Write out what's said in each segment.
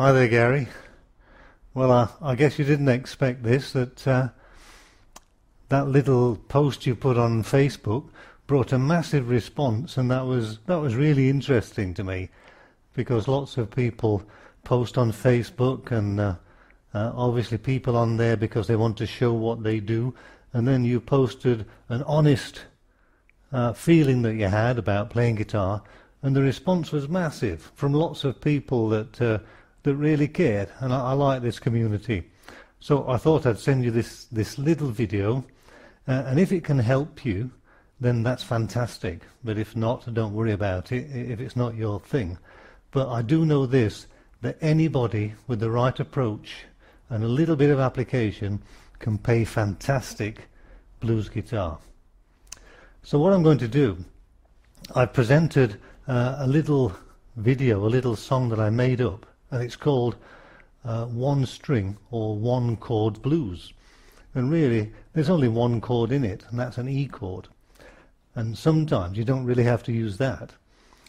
Hi there, Gary. Well, I guess you didn't expect this, that little post you put on Facebook brought a massive response, and that was really interesting to me, because lots of people post on Facebook, and obviously people on there because they want to show what they do, and then you posted an honest feeling that you had about playing guitar, and the response was massive from lots of people that really cared, and I like this community. So I thought I'd send you this little video, and if it can help you, then that's fantastic. But if not, don't worry about it if it's not your thing. But I do know this, that anybody with the right approach and a little bit of application can play fantastic blues guitar. So what I'm going to do, I've presented a little video, a little song that I made up, and it's called One String or One Chord Blues. And really, there's only one chord in it, and that's an E chord. And sometimes you don't really have to use that.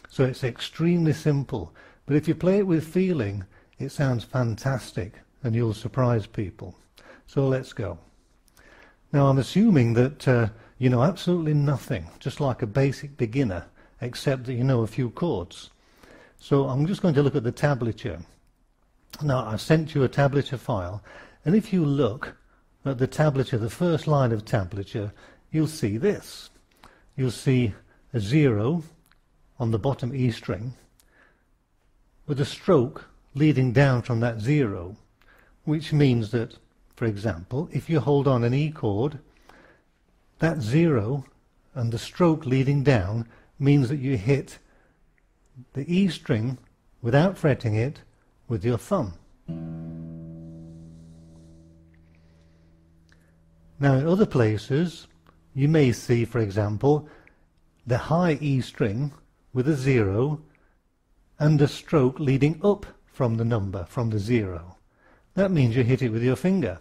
So it's extremely simple. But if you play it with feeling, it sounds fantastic, and you'll surprise people. So let's go. Now I'm assuming that you know absolutely nothing, just like a basic beginner, except that you know a few chords. So I'm just going to look at the tablature. Now I've sent you a tablature file, and if you look at the tablature, the first line of tablature, you'll see this. You'll see a 0 on the bottom E string with a stroke leading down from that 0, which means that, for example, if you hold on an E chord, that 0 and the stroke leading down means that you hit the E string without fretting it with your thumb. Now in other places you may see, for example, the high E string with a 0 and a stroke leading up from the number, from the 0. That means you hit it with your finger.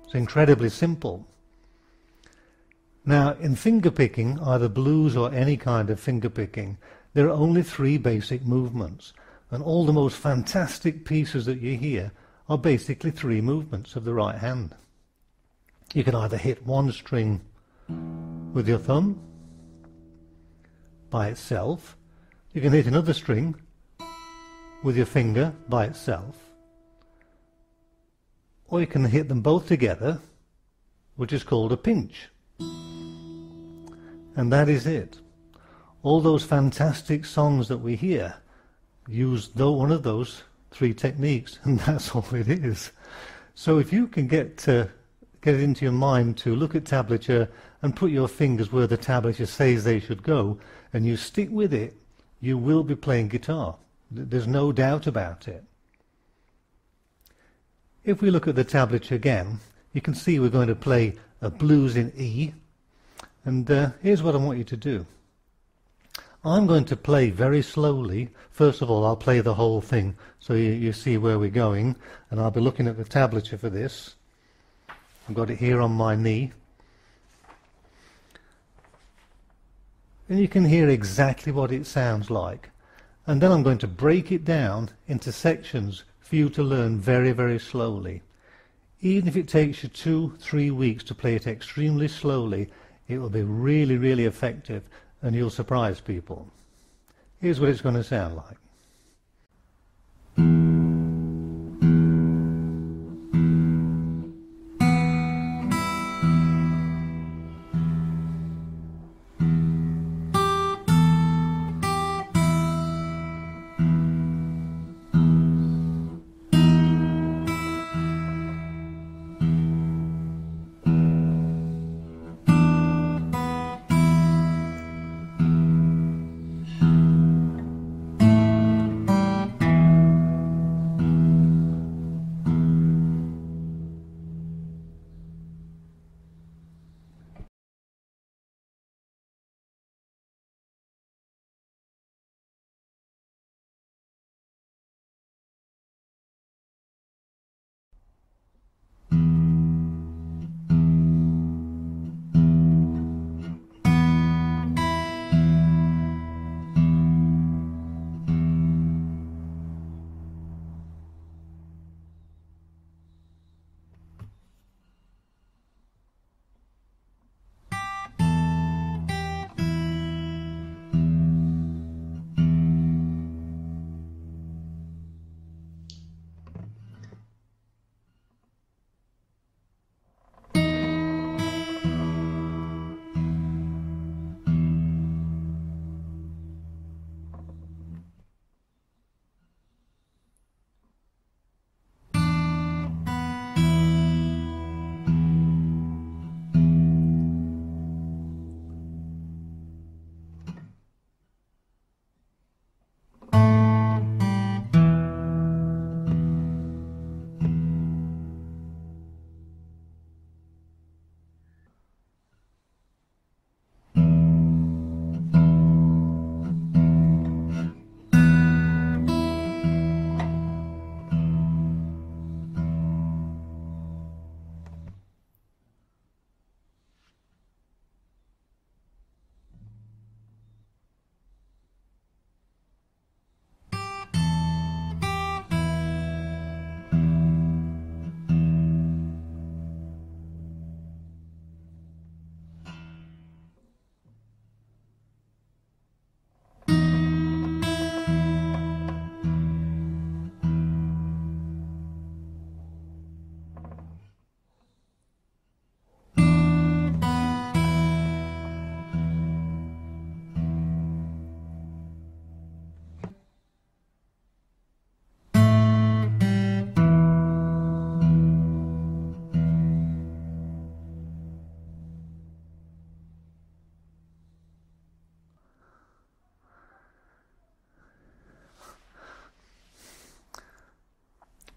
It's incredibly simple. Now in finger picking, either blues or any kind of finger picking, there are only 3 basic movements, and all the most fantastic pieces that you hear are basically 3 movements of the right hand. You can either hit one string with your thumb by itself, you can hit another string with your finger by itself, or you can hit them both together, which is called a pinch. And that is it. All those fantastic songs that we hear use one of those 3 techniques, and that's all it is. So if you can get it into your mind to look at tablature and put your fingers where the tablature says they should go, and you stick with it, you will be playing guitar. There's no doubt about it. If we look at the tablature again, you can see we're going to play a blues in E, and here's what I want you to do. I'm going to play very slowly. First of all, I'll play the whole thing so you see where we're going, and I'll be looking at the tablature for this. I've got it here on my knee. And you can hear exactly what it sounds like. And then I'm going to break it down into sections for you to learn very, very slowly. Even if it takes you 2-3 weeks to play it extremely slowly, it will be really, really effective, and you'll surprise people. Here's what it's going to sound like.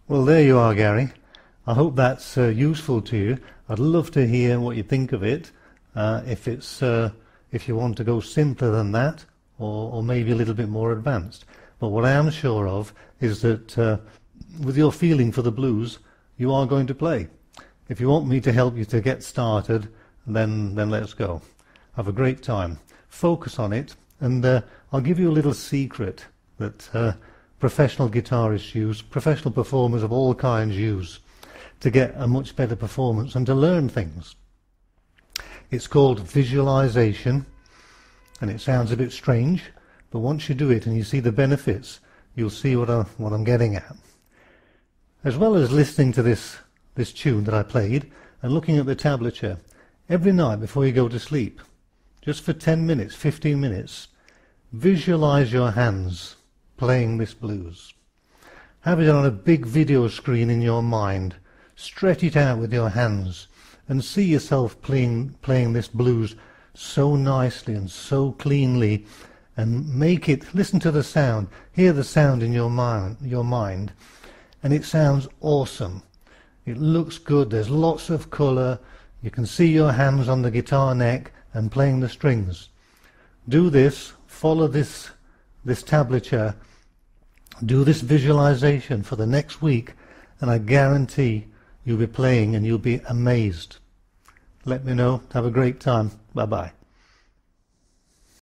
Well, there you are, Gary. I hope that's useful to you. I'd love to hear what you think of it. If you want to go simpler than that, or maybe a little bit more advanced. But what I am sure of is that with your feeling for the blues, you are going to play. If you want me to help you to get started, then let's go. Have a great time. Focus on it, and I'll give you a little secret that professional guitarists use, professional performers of all kinds use, to get a much better performance and to learn things. It's called visualization, and it sounds a bit strange, but once you do it and you see the benefits, you'll see what I'm getting at. As well as listening to this tune that I played and looking at the tablature, every night before you go to sleep, just for 10 minutes, 15 minutes, visualize your hands playing this blues. Have it on a big video screen in your mind. Stretch it out with your hands and see yourself playing this blues so nicely and so cleanly, and make it, listen to the sound, hear the sound in your mind, and it sounds awesome. It looks good, there's lots of colour, you can see your hands on the guitar neck and playing the strings. Do this, follow this tablature, do this visualization for the next week, and I guarantee you'll be playing and you'll be amazed. Let me know. Have a great time. Bye-bye.